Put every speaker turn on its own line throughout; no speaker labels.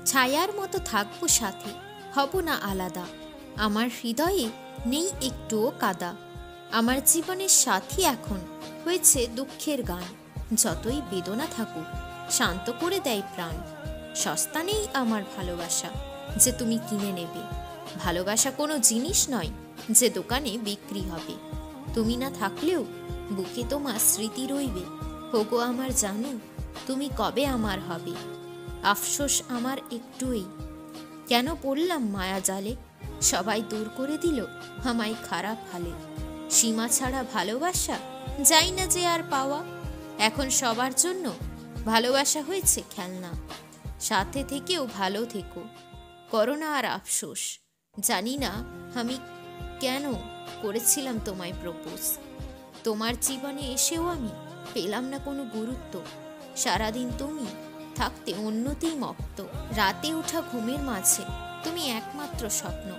ছায়ার মতো থাকবো সাথে, হব না আলাদা। আমার হৃদয়ে নেই একটুও কাদা। আমার জীবনের সাথী এখন হয়েছে দুঃখের গান। যতই বেদনা থাকুক শান্ত করে দেয় প্রাণ। সস্তা নেই আমার ভালোবাসা যে তুমি কিনে নেবে। ভালোবাসা কোনো জিনিস নয় যে দোকানে বিক্রি হবে। তুমি না থাকলেও বুকে তোমার স্মৃতি রইবে। হোগো আমার জানো, তুমি কবে আমার হবে। আফসোস আমার একটুই, কেন পড়লাম মায়া জালে। সবাই দূর করে দিল আমায় খারাপ হালে। সীমা ছাড়া ভালোবাসা যাই না যে আর পাওয়া। এখন সবার জন্য ভালোবাসা হয়েছে খেলনা। সাথে থেকেও ভালো থেকো, করো না আর আফসোস। জানি না আমি কেন করেছিলাম তোমায় প্রপোজ। তোমার জীবনে এসেও আমি পেলাম না কোনো গুরুত্ব। সারাদিন তুমি থাকতে অন্যতেই মত্ত। রাতে ওঠা ঘুমের মাঝে তুমি একমাত্র স্বপ্ন।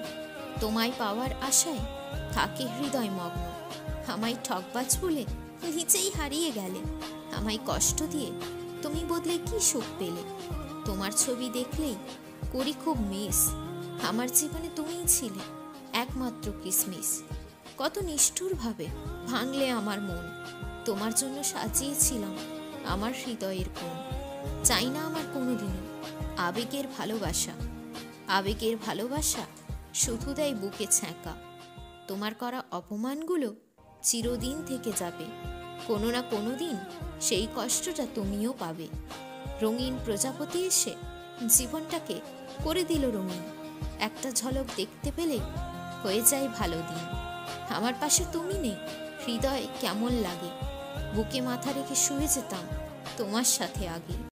তোমায় পাওয়ার আশায় থাকে হৃদয় মগ্ন। আমায় ঠকবাজ বলে নিচেই হারিয়ে গেলে। আমায় কষ্ট দিয়ে তুমি বদলে কি সুখ পেলে। তোমার ছবি দেখলেই করি খুব মিস। আমার জীবনে তুমিই ছিলে একমাত্র কিসমিস। কত নিষ্ঠুরভাবে ভাঙলে আমার মন। তোমার জন্য সাজিয়েছিলাম আমার হৃদয়ের কোণ। চাই না আমার কোনোদিনও আবেগের ভালোবাসা। আবেগের ভালোবাসা শুধু দেয় বুকে ছ্যাঁকা। তোমার করা অপমানগুলো চিরদিন থেকে যাবে। কোনো না কোনো দিন সেই কষ্টটা তুমিও পাবে। রঙিন প্রজাপতি এসে জীবনটাকে করে দিল রঙিন। একটা ঝলক দেখতে পেলে হয়ে যায় ভালো দিন। আমার পাশে তুমি নেই, হৃদয় কেমন লাগে। বুকে মাথা রেখে শুয়ে যেতাম তোমার সাথে আগে।